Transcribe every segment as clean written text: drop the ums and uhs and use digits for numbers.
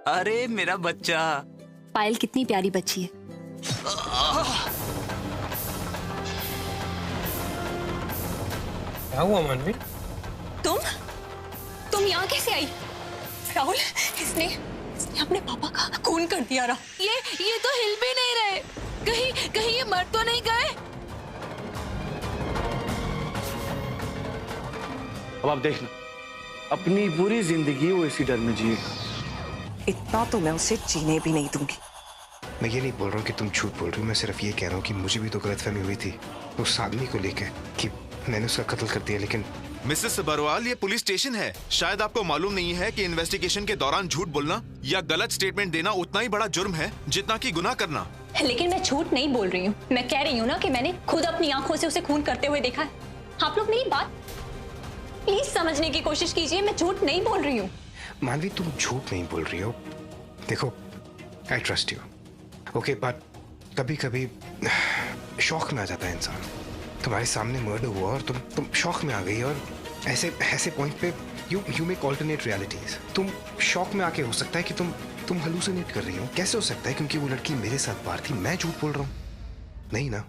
अरे मेरा बच्चा। पायल कितनी प्यारी बच्ची है। क्या हुआ मानवी? तुम यहाँ कैसे आई? राहुल, इसने अपने पापा का खून कर दिया। ये तो हिल भी नहीं रहे। कहीं ये मर तो नहीं गए? अब आप देखना, अपनी पूरी जिंदगी वो इसी डर में जिएगा। इतना तो मैं उसे जीने भी नहीं दूंगी। मैं ये नहीं बोल रहा हूँ कि तुम झूठ बोल रही हो, मैं सिर्फ ये कह रहा हूँ कि मुझे भी तो गलतफहमी हुई थी उस आदमी को लेकर कि मैंने उसका कत्ल कर दिया। लेकिन मिसेस बरवाल, ये पुलिस स्टेशन है। शायद आपको मालूम नहीं है कि इन्वेस्टिगेशन के दौरान झूठ बोलना या गलत स्टेटमेंट देना उतना ही बड़ा जुर्म है जितना कि गुनाह करना। लेकिन मैं झूठ नहीं बोल रही हूँ। मैं कह रही हूँ ना कि मैंने खुद अपनी आंखों से उसे खून करते हुए देखा है। आप लोग मेरी बात प्लीज समझने की कोशिश कीजिए। मैं झूठ नहीं बोल रही हूँ। मानवी, तुम झूठ नहीं बोल रही हो। देखो, I trust you, okay, but कभी कभी शौक में आ जाता है इंसान। तुम्हारे सामने मर्डर हुआ और तुम शौक में आ गई, और ऐसे पॉइंट पे यू मेक ऑल्टरनेट रियलिटीज। तुम शौक में आके हो सकता है कि तुम हलूसिनेट कर रही हो। कैसे हो सकता है? क्योंकि वो लड़की मेरे साथ बाहर थी। मैं झूठ बोल रहा हूँ? नहीं ना,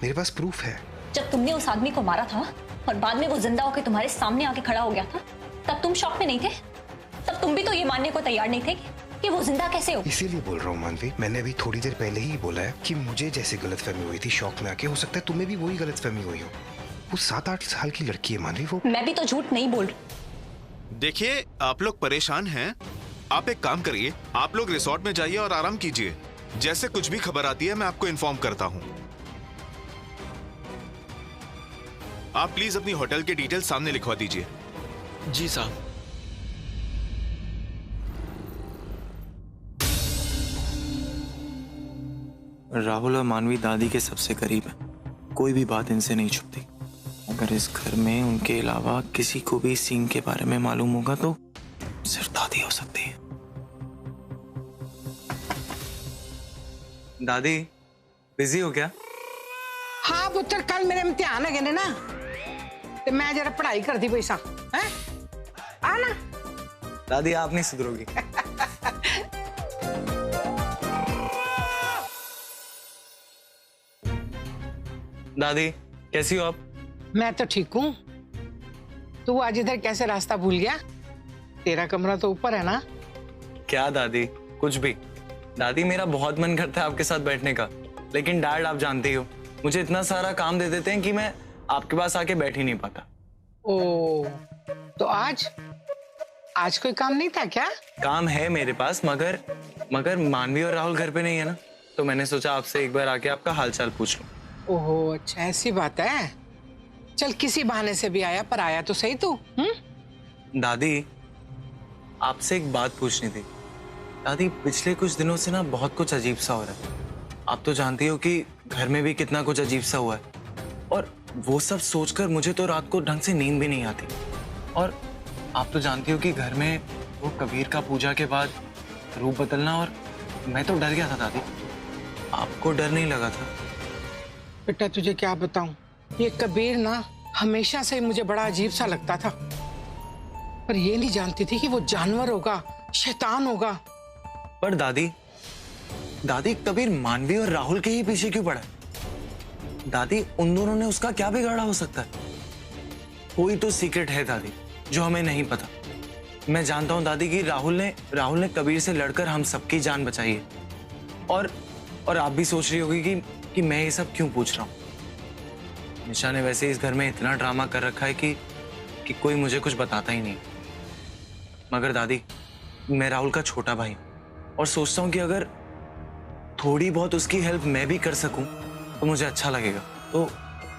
मेरे पास प्रूफ है। जब तुमने उस आदमी को मारा था और बाद में वो जिंदा होकर तुम्हारे सामने आके खड़ा हो गया था, तब तुम शौक में नहीं थे? तब तुम भी तो ये मानने को तैयार नहीं थे कि वो जिंदा कैसे हो? इसीलिए बोल रहा हूँ मानवी, मैंने अभी थोड़ी देर पहले ही बोला है कि मुझे जैसे गलतफहमी हुई थी शौक में आके, हो सकता है तुम्हें भी वही गलतफहमी हुई हो। वो 7-8 साल की लड़की है मानवी। वो मैं भी तो झूठ नहीं बोल रही। देखिए, आप लोग परेशान हैं। आप एक काम करिए, आप लोग रिसोर्ट में जाइए और आराम कीजिए। जैसे कुछ भी खबर आती है मैं आपको इन्फॉर्म करता हूँ। आप प्लीज अपनी होटल के डिटेल्स सामने लिखवा दीजिए। जी साहब। राहुल और मानवी दादी के सबसे करीब है। कोई भी बात इनसे नहीं छुपती। अगर इस घर में उनके अलावा किसी को भी सीन के बारे में मालूम होगा तो सिर्फ दादी हो सकती है। दादी, बिजी हो क्या? हाँ पुत्र, कल मेरे इम्तिहान है ना, तो मैं जरा पढ़ाई करती पई सा। हैं? आ ना दादी, आप नहीं सुधरोगी। दादी, कैसी हो आप? मैं तो ठीक हूँ। तू आज इधर कैसे रास्ता भूल गया? तेरा कमरा तो ऊपर है ना? क्या दादी, कुछ भी। दादी, मेरा बहुत मन करता है आपके साथ बैठने का, लेकिन डैड आप जानते ही हो, मुझे इतना सारा काम दे देते हैं कि मैं आपके पास आके बैठ ही नहीं पाता। ओ, तो आज कोई काम नहीं था क्या? काम है मेरे पास, मगर मानवी और राहुल घर पे नहीं है ना, तो मैंने सोचा आपसे एक बार आके आपका हालचाल पूछ लूं। ओहो, अच्छा ऐसी बात है। चल, किसी बहाने से भी आया, पर आया तो सही तू। दादी, आपसे एक बात पूछनी थी। दादी, पिछले कुछ दिनों से ना बहुत कुछ अजीब सा हो रहा है। आप तो जानती हो कि घर में भी कितना कुछ अजीब सा हुआ है, और वो सब सोचकर मुझे तो रात को ढंग से नींद भी नहीं आती। और आप तो जानती हो कि घर में वो कबीर का पूजा के बाद रूप बदलना, और मैं तो डर गया था दादी। आपको डर नहीं लगा था? बेटा, तुझे क्या बताऊं, ये कबीर ना हमेशा से मुझे बड़ा अजीब सा लगता था, पर ये नहीं जानती थी कि वो जानवर होगा, शैतान होगा। पर दादी, कबीर मानवी और राहुल के ही पीछे क्यों पड़ा? दादी, उन दोनों ने उसका क्या बिगाड़ा हो सकता है? कोई तो सीक्रेट है दादी, जो हमें नहीं पता। मैं जानता हूं दादी कि राहुल ने कबीर से लड़कर हम सबकी जान बचाई है। और आप भी सोच रही होगी कि मैं ये सब क्यों पूछ रहा हूं। निशा ने वैसे इस घर में इतना ड्रामा कर रखा है कि कोई मुझे कुछ बताता ही नहीं। मगर दादी, मैं राहुल का छोटा भाई और सोचता हूं कि अगर थोड़ी बहुत उसकी हेल्प मैं भी कर सकूं तो मुझे अच्छा लगेगा। तो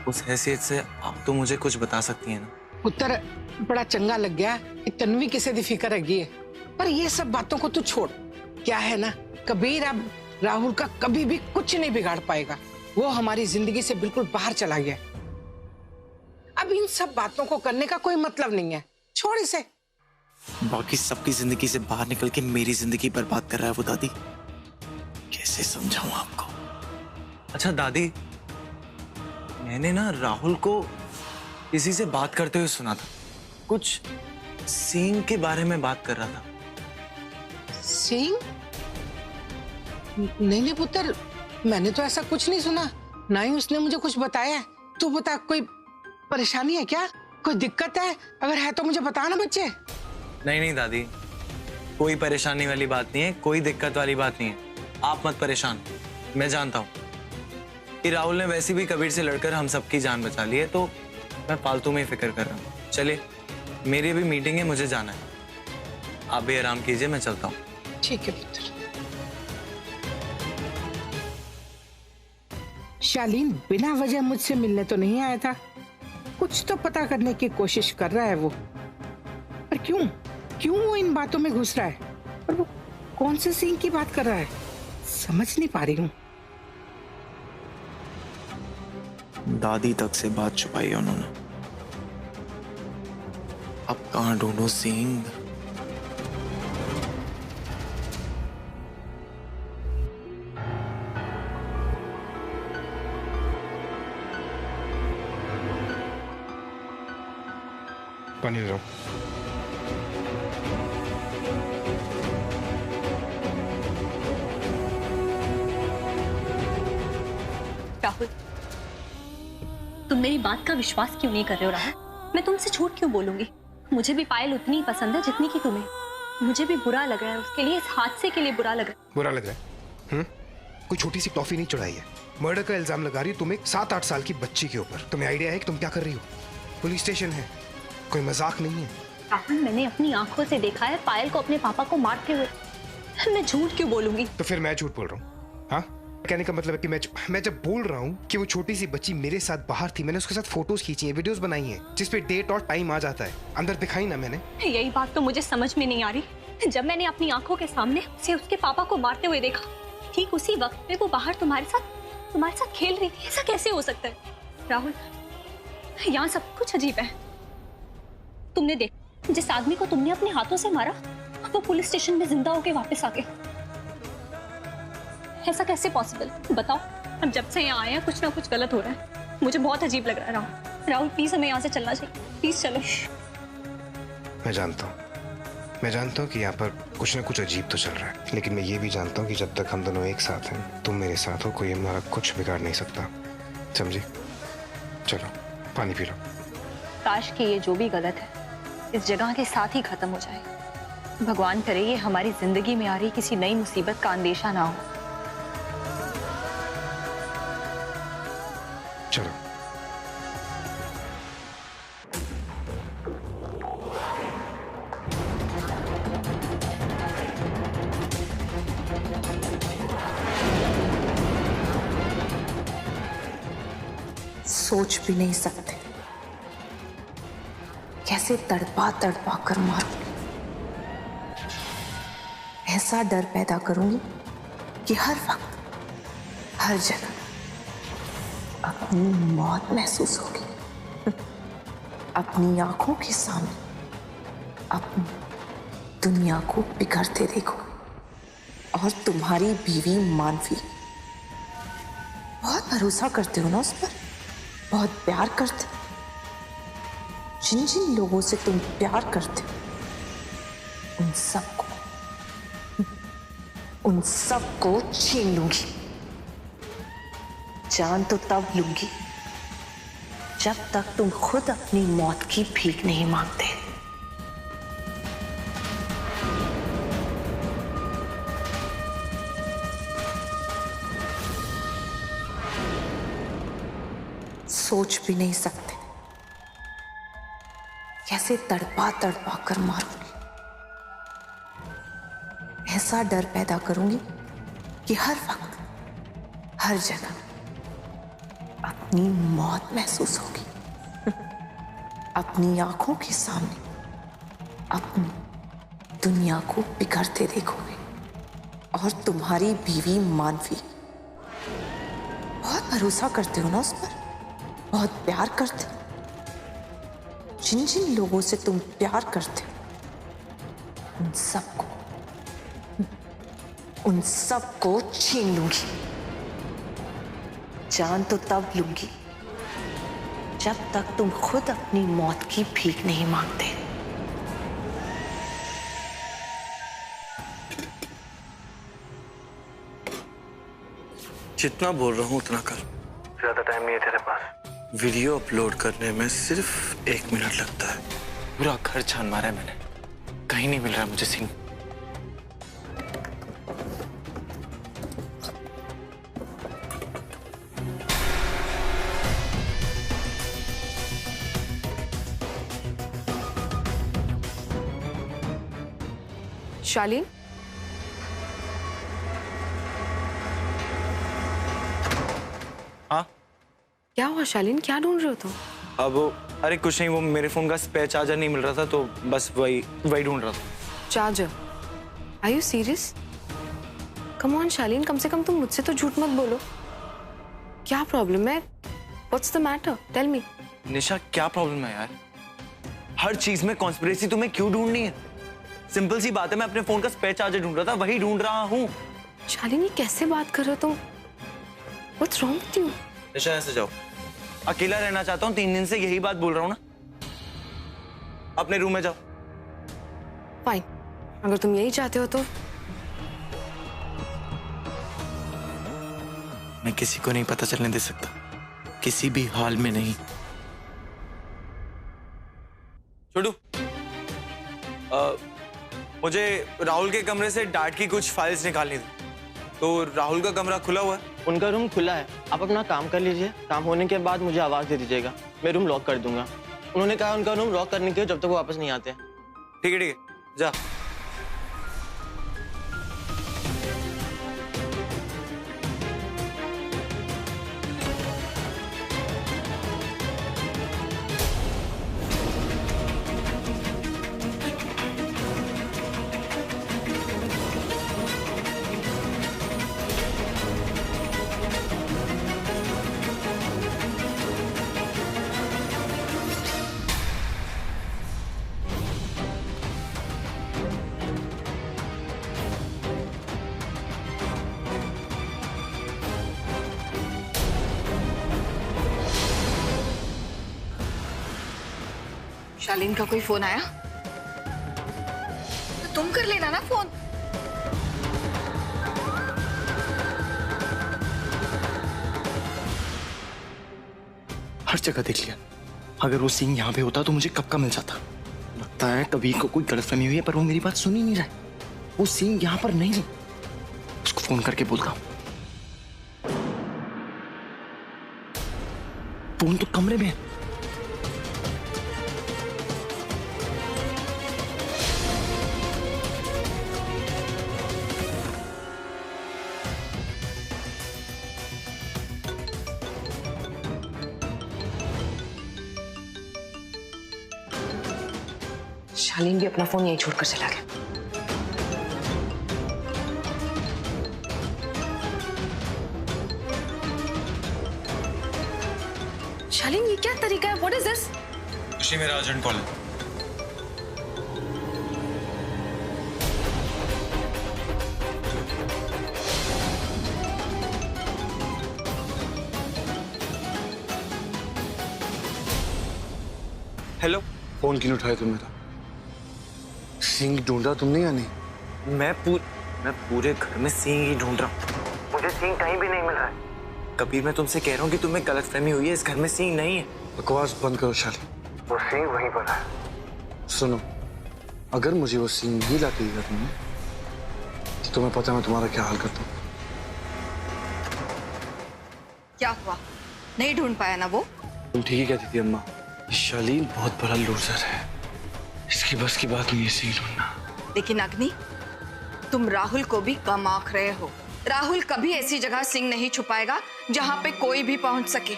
उस हैसियत से आप तो मुझे कुछ बता सकती हैं ना? पुत्र, बड़ा चंगा लग गया कि तन्वी किसे दी फिक्र रही है, पर ये सब बातों को तू छोड़। क्या है ना, कबीर अब राहुल का कभी भी कुछ नहीं बिगाड़ पाएगा। वो हमारी जिंदगी से बिल्कुल बाहर चला गया। अब इन सब बातों को करने का कोई मतलब नहीं है, छोड़ इसे। बाकी सबकी जिंदगी से बाहर निकल के मेरी जिंदगी बर्बाद कर रहा है वो दादी। कैसे समझाऊं आपको? अच्छा दादी, मैंने ना राहुल को किसी से बात करते हुए सुना था। कुछ सीन के बारे में बात कर रहा था। सिंह? नहीं नहीं पुत्र, मैंने तो ऐसा कुछ नहीं सुना, ना ही उसने मुझे कुछ बताया। तू बता, कोई परेशानी है क्या? कोई दिक्कत है? अगर है तो मुझे बता ना बच्चे। नहीं नहीं दादी, कोई परेशानी वाली बात नहीं है, कोई दिक्कत वाली बात नहीं है। आप मत परेशान, मैं जानता हूँ कि राहुल ने वैसे भी कबीर से लड़कर हम सबकी जान बचा ली है, तो मैं फालतू में ही फिक्र कर रहा हूँ। चलिए, मेरी भी मीटिंग है, मुझे जाना है। आप भी आराम कीजिए, मैं चलता हूँ। ठीक है पुत्र। शालीन बिना वजह मुझसे मिलने तो नहीं आया था, कुछ तो पता करने की कोशिश कर रहा है वो। पर क्यों क्यों वो इन बातों में घुस रहा है? और वो कौन से सीन की बात कर रहा है, समझ नहीं पा रही हूँ। दादी तक से बात छुपाई है उन्होंने। अब कहाँ ढूंढूं सिंह? पानी ले लो। राहुल, तुम मेरी बात का विश्वास क्यों नहीं कर रहे हो राहुल? मैं तुमसे झूठ क्यों बोलूंगी? मुझे भी पायल उतनी ही पसंद है जितनी की तुम्हें। मुझे भी बुरा लग रहा है उसके लिए, इस हादसे के लिए बुरा लग रहा है। बुरा लग रहा है? कोई छोटी सी टॉफी नहीं चढ़ाई है, मर्डर का इल्जाम लगा रही हो तुम एक 7-8 साल की बच्ची के ऊपर। तुम्हें आइडिया है कि तुम क्या कर रही हो? पुलिस स्टेशन है, कोई मजाक नहीं है। राहुल, मैंने अपनी आंखों से देखा है पायल को अपने पापा को मारते हुए। मैं झूठ क्यों बोलूंगी? तो फिर मैं झूठ बोल रहा हूँ? हाँ, कहने का मतलब है कि मैं जब बोल रहा हूँ कि वो छोटी सी बच्ची मेरे साथ बाहर थी, मैंने उसके साथ फोटोज खींची है, वीडियोस बनाई हैं, जिस पे डेट और टाइम आ जाता है, अंदर दिखाई ना मैंने। यही बात तो मुझे समझ में नहीं आ रही। जब मैंने अपनी आंखों के सामने उसे उसके पापा को मारते हुए देखा, ठीक उसी वक्त में वो बाहर तुम्हारे साथ खेल रही थी। ऐसा कैसे हो सकता है राहुल? यहाँ सब कुछ अजीब है। तुमने देखा जिस आदमी को तुमने अपने हाथों से मारा, वो पुलिस स्टेशन में जिंदा होके वापस आ गए। ऐसा कैसे पॉसिबल? बताओ। अब जब से यहाँ आए हैं कुछ ना कुछ गलत हो रहा है। मुझे बहुत अजीब लग रहा है राहुल। राहुल प्लीज, हमें यहाँ से चलना चाहिए, प्लीज चलो। मैं जानता हूँ कि यहाँ पर कुछ ना कुछ अजीब तो चल रहा है, लेकिन मैं ये भी जानता हूँ कि जब तक हम दोनों एक साथ हैं, तुम मेरे साथ हो, कोई हमारा कुछ बिगाड़ नहीं सकता। समझी? चलो पानी पी लो। काश कि ये जो भी गलत है इस जगह के साथ ही खत्म हो जाए। भगवान करे ये हमारी जिंदगी में आ रही किसी नई मुसीबत का अंदेशा ना हो। चलो। सोच भी नहीं सकते कैसे तड़पा तड़पा कर मारूंगी। ऐसा डर पैदा करूंगी कि हर वक्त हर जगह अपनी मौत महसूस होगी। अपनी आंखों के सामने अपनी दुनिया को बिगड़ते देखो। और तुम्हारी बीवी मानवी, बहुत भरोसा करते हो ना उस पर, बहुत प्यार करते हो। जिन जिन लोगों से तुम प्यार करते हो उन सबको छीन लूंगी। जान तो तब लूंगी जब तक तुम खुद अपनी मौत की भीख नहीं मांगते। सोच भी नहीं सकते कैसे तड़पा तड़पा कर मारूंगी। ऐसा डर पैदा करूंगी कि हर वक्त हर जगह अपनी मौत महसूस होगी। अपनी आंखों के सामने अपनी दुनिया को बिगड़ते देखोगे। और तुम्हारी बीवी मानवी, बहुत भरोसा करते हो ना उस पर, बहुत प्यार करते हो। जिन जिन लोगों से तुम प्यार करते हो उन सबको छीन लूंगी। जान तो तब लूंगी जब तक तुम खुद अपनी मौत की भीख नहीं मांगते। जितना बोल रहा हूँ उतना कर। ज्यादा टाइम नहीं है तेरे पास। वीडियो अपलोड करने में सिर्फ 1 मिनट लगता है। पूरा घर छान मारा है मैंने, कहीं नहीं मिल रहा मुझे सिंह। शालीन, हाँ क्या हुआ शालीन? क्या ढूंढ रहे हो तुम? अब अरे कुछ नहीं, वो मेरे फोन का स्पेयर चार्जर नहीं मिल रहा था तो बस वही ढूंढ रहा था। Charger? Are you serious? Come on Shaleen, कम से कम तुम मुझसे तो झूठ मत बोलो। क्या प्रॉब्लम है? What's the matter? Tell me. Nisha क्या प्रॉब्लम है यार? हर चीज में कॉन्स्पिरेसी तुम्हें क्यों ढूंढनी है? सिंपल सी बात है, मैं अपने फोन का स्पेयर चार्जर ढूंढ रहा था, वही ढूंढ रहा हूँ। शालीन ये कैसे बात कर रहे हो तुम? What's wrong with you? Nisha ऐसे जाओ, अकेला रहना चाहता हूँ, 3 दिन से यही बात बोल रहा हूँ ना। अपने रूम में जाओ। फाइन, अगर तुम यही चाहते हो तो। मैं किसी को नहीं पता चलने दे सकता, किसी भी हाल में नहीं। छोड़ू, मुझे राहुल के कमरे से डैड की कुछ फाइल्स निकालनी थी। तो राहुल का कमरा खुला हुआ है? उनका रूम खुला है, आप अपना काम कर लीजिए। काम होने के बाद मुझे आवाज दे दीजिएगा, मैं रूम लॉक कर दूंगा। उन्होंने कहा उनका रूम लॉक करने के जब तक वो वापस नहीं आते। ठीक है, जा। शालीन का कोई फोन आया? तो तुम कर लेना ना फोन। हर जगह देख लिया, अगर वो सिंह यहाँ पे होता तो मुझे कब का मिल जाता। लगता है कभी को कोई गलतफहमी हुई है, पर वो मेरी बात सुन ही नहीं रहा है। वो सिंह यहाँ पर नहीं, उसको फोन करके बोलता हूँ। फोन तो कमरे में है। शालीन भी अपना फोन यहीं छोड़कर चला गया। शालीन ये क्या तरीका है? What is this? खुशी, मेरा अर्जेंट कॉल है। हेलो। फोन क्यों उठाया तुमने? तो सिंह ढूंढा तुमने या नहीं? मैं पूरे घर में सिंह ही ढूंढ रहा हूँ, मुझे सिंह कहीं भी नहीं मिल रहा है। कबीर, मैं तुमसे कह रहा हूँ कि तुम्हें गलतफहमी हुई है, इस घर में सिंह नहीं है। बकवास बंद करो शाली, वो सिंह वहीं पर है। सुनो, अगर मुझे वो सिंह नहीं लाके दिया तुमने, तो तुम्हें पता है मैं तुम्हारा क्या हाल करता हूँ। क्या हुआ? नहीं ढूंढ पाया ना वो? तुम ठीक ही कहती थी अम्मा, शालीन बहुत बड़ा लूजर है, इसकी बस की बात नहीं है सिंह ढूंढना। लेकिन अग्नि, तुम राहुल को भी कम आंक रहे हो। राहुल कभी ऐसी जगह सिंह नहीं छुपाएगा जहां पे कोई भी पहुंच सके।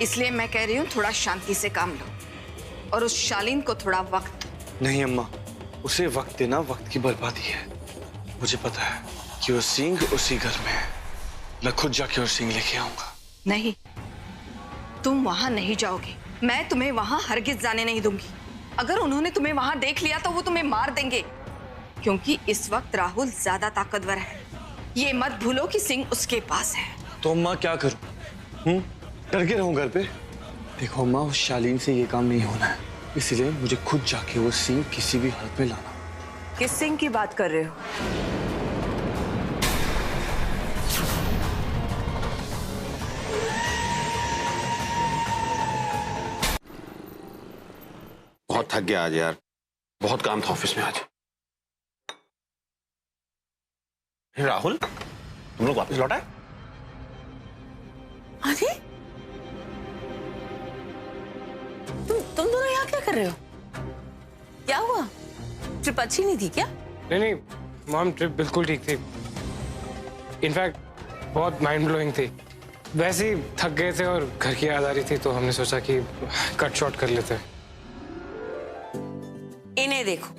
इसलिए मैं कह रही हूँ थोड़ा शांति से काम लो और उस शालीन को थोड़ा वक्त। नहीं अम्मा, उसे वक्त देना वक्त की बर्बादी है। मुझे पता है कि वो सिंह उसी घर में है, मैं खुद जाके वो सिंह लेके आऊंगा। नहीं, तुम वहां नहीं जाओगे, मैं तुम्हें वहां हरगिज जाने नहीं दूंगी। अगर उन्होंने तुम्हें वहां देख लिया तो वो तुम्हें मार देंगे, क्योंकि इस वक्त राहुल ज्यादा ताकतवर है। ये मत भूलो कि सिंह उसके पास है। तो अम्मा क्या करूं? करके रहूं घर पे? देखो अम्मा, उस शालीन से ये काम नहीं होना है, इसलिए मुझे खुद जाके वो सिंह किसी भी हालत में लाना। किस सिंह की बात कर रहे हो? बहुत थक गया आज यार, बहुत काम था ऑफिस में आज। राहुल, तुम लोग वापस लौटा है? अरे तुम दोनों यहाँ क्या कर रहे हो? क्या हुआ? ट्रिप अच्छी नहीं थी क्या? नहीं मॉम, ट्रिप बिल्कुल ठीक थी। इनफैक्ट बहुत माइंड ब्लोइंग थी। वैसे ही थक गए थे और घर की याद आ रही थी, तो हमने सोचा कि कट शॉर्ट कर लेते हैं। इन्हें देखो,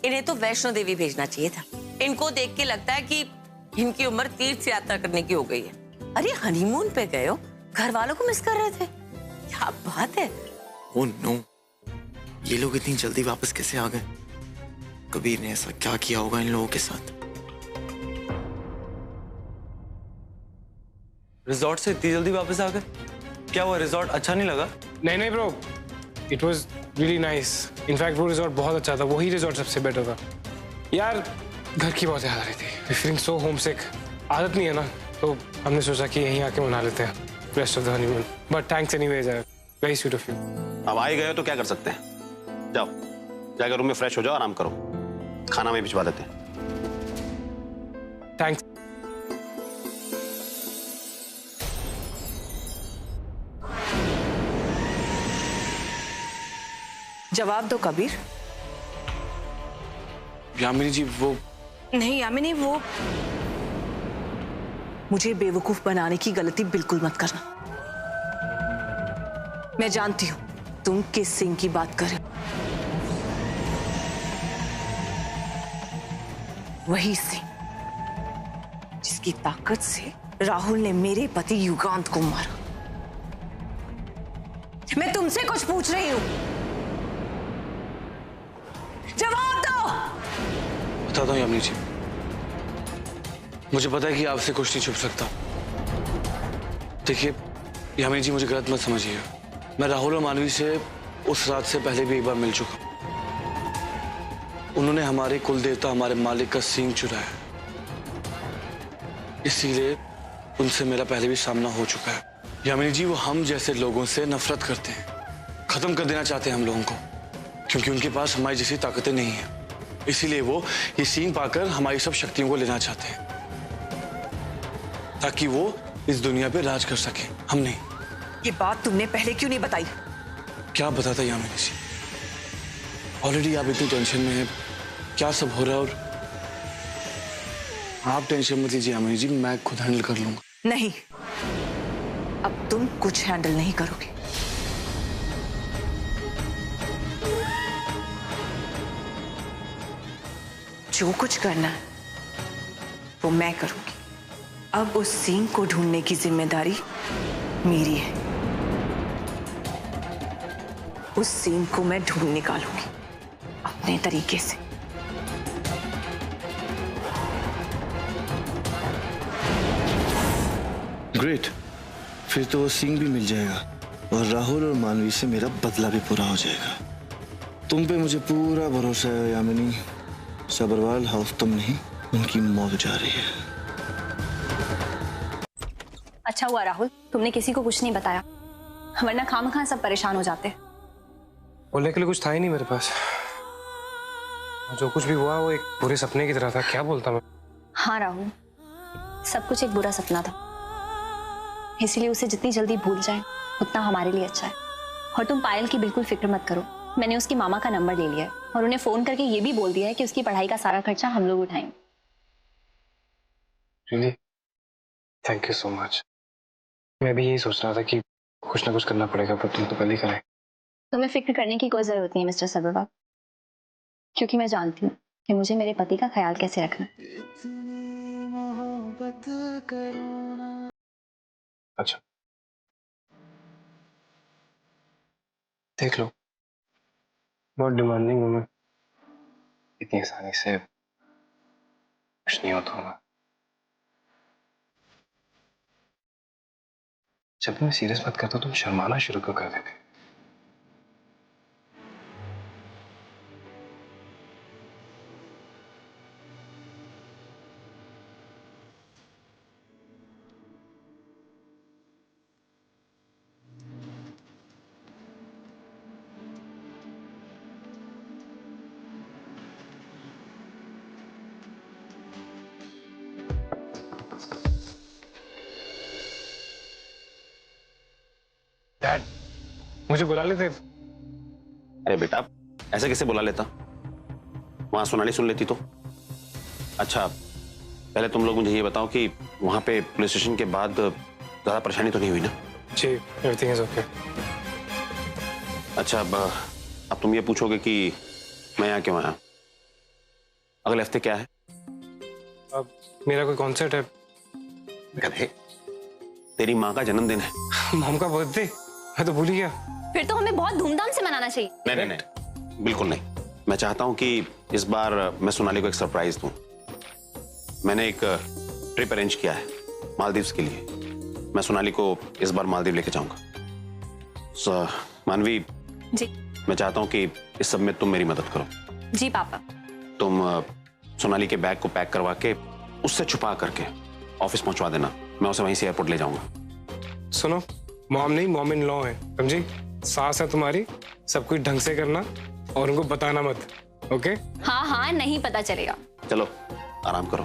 इन्हें तो वैष्णो देवी भेजना चाहिए था। इनको देख के लगता है कि इनकी उम्र तीर्थ यात्रा करने की हो गई है। अरे हनीमून पे गए हो, घर वालों को मिस कर रहे थे। क्या बात है? ओह नो, ये लोग इतनी जल्दी वापस कैसे आ गए? कबीर ने ऐसा क्या किया होगा इन लोगों के साथ? रिजॉर्ट से इतनी जल्दी वापस आ गए? क्या हुआ, रिजॉर्ट अच्छा नहीं लगा? नहीं bro, it was really nice. In fact वो रिजॉर्ट बहुत अच्छा था, वही रिजॉर्ट सबसे बेटर था। यार घर की बहुत याद आ रही थी, फीलिंग सो होमसिक। आदत नहीं है ना, तो हमने सोचा कि यहीं आके मना लेते हैं rest of the honeymoon. But thanks anyways यार, वेरी स्वीट ऑफ यू। अब आ ही गए हो तो क्या कर सकते हैं, जाओ जाकर रूम में फ्रेश हो जाओ, आराम करो, खाना में भिजवा देते हैं। थैंक्स। जवाब दो कबीर। यामिनी जी वो नहीं यामिनी, वो मुझे बेवकूफ बनाने की गलती बिल्कुल मत करना। मैं जानती हूं तुम किस सिंह की बात कर रहे हो। वही सिंह जिसकी ताकत से राहुल ने मेरे पति युगांत को मारा। मैं तुमसे कुछ पूछ रही हूं, जवाब दो। बताता हूँ यामिनी जी, मुझे पता है कि आपसे कुछ नहीं छुप सकता। देखिए यामिनी जी, मुझे गलत मत समझिए। मैं राहुल और मानवी से उस रात से पहले भी एक बार मिल चुका। उन्होंने हमारे कुल देवता, हमारे मालिक का सींग चुराया, इसीलिए उनसे मेरा पहले भी सामना हो चुका है। यामिनी जी, वो हम जैसे लोगों से नफरत करते हैं, खत्म कर देना चाहते हैं हम लोगों को, क्योंकि उनके पास हमारी जैसी ताकतें नहीं है। इसीलिए वो ये सींग पाकर हमारी सब शक्तियों को लेना चाहते हैं, ताकि वो इस दुनिया पे राज कर सके, हम नहीं। ये बात तुमने पहले क्यों नहीं बताई? क्या बताता यामिनी जी, ऑलरेडी आप इतनी टेंशन में हैं, क्या सब हो रहा है। और आप टेंशन मत लीजिए यामिनी जी, मैं खुद हैंडल कर लूंगा। नहीं, अब तुम कुछ हैंडल नहीं करोगे। जो कुछ करना है वो मैं करूंगी। अब उस सींग को ढूंढने की जिम्मेदारी मेरी है। उस सींग को मैं ढूंढ निकालूंगी अपने तरीके से। ग्रेट, फिर तो वो सींग भी मिल जाएगा और राहुल और मानवी से मेरा बदला भी पूरा हो जाएगा। तुम पे मुझे पूरा भरोसा है यामिनी। सब्रवाल हाउस तुम नहीं, उनकी मौत जा रही है। अच्छा हुआ राहुल, तुमने किसी को कुछ नहीं बताया, वरना खामखा सब परेशान हो जाते। बोलने के लिए कुछ था ही नहीं मेरे पास। जो कुछ भी हुआ वो एक पूरे सपने की तरह था। क्या बोलता मैं? हाँ राहुल, सब कुछ एक बुरा सपना था, इसीलिए उसे जितनी जल्दी भूल जाए उतना हमारे लिए अच्छा है। और तुम पायल की बिल्कुल फिक्र मत करो, मैंने उसकी मामा का नंबर ले लिया है और उन्हें फोन करके ये भी बोल दिया है कि उसकी पढ़ाई का सारा खर्चा हम लोग उठाएंगे। Really? Thank you so much. मैं भी यही सोच रहा था कि कुछ ना कुछ करना पड़ेगा, पर तुम तो पहले ही कराए। तुम्हें फिक्र करने की कोई जरूरत नहीं है मिस्टर सब्रवाल, क्योंकि मैं जानती हूँ कि मुझे मेरे पति का ख्याल कैसे रखना। अच्छा, देख लो, बहुत डिमांडिंग हूँ मैं, इतनी आसानी से कुछ नहीं होता होगा। जब मैं सीरियस बात करता हूँ तुम शर्माना शुरू क्यों कर देते? मुझे बुला लेते। अरे बेटा, ऐसे कैसे बुला लेता? वहां सोनाली सुन लेती तो। अच्छा, पहले तुम लोग मुझे ये बताओ कि वहां पे पुलिस स्टेशन के बाद ज्यादा परेशानी तो नहीं हुई ना? जी, एवरीथिंग इज ओके। अच्छा, अब तुम ये पूछोगे कि मैं यहाँ क्यों आया? अगले हफ्ते क्या है? अब मेरा कोई कॉन्सर्ट है। गधे, तेरी माँ का जन्मदिन है। मॉम का बर्थडे? मैं तो भूल ही गया। फिर तो हमें बहुत धूमधाम से मनाना चाहिए। नहीं नहीं नहीं, बिल्कुल नहीं। मैं चाहता हूँ कि इस बार मैं सोनाली को एक सरप्राइज दूं। मैंने एक ट्रिप अरेंज किया है मालदीव्स के लिए। मैं सोनाली को इस बार मालदीव लेके जाऊंगा। मानवी जी। मैं चाहता हूँ कि इस सब में तुम मेरी मदद करो। जी पापा। तुम सोनाली के बैग को पैक करवा के उससे छुपा करके ऑफिस पहुंचवा देना। मैं उसे वहीं से एयरपोर्ट ले जाऊंगा। सुनो, मॉम नहीं, मॉम इन लॉ है, समझी? सास है तुम्हारी, सब कुछ ढंग से करना और उनको बताना मत, ओके? हाँ हाँ, नहीं पता चलेगा। चलो आराम करो।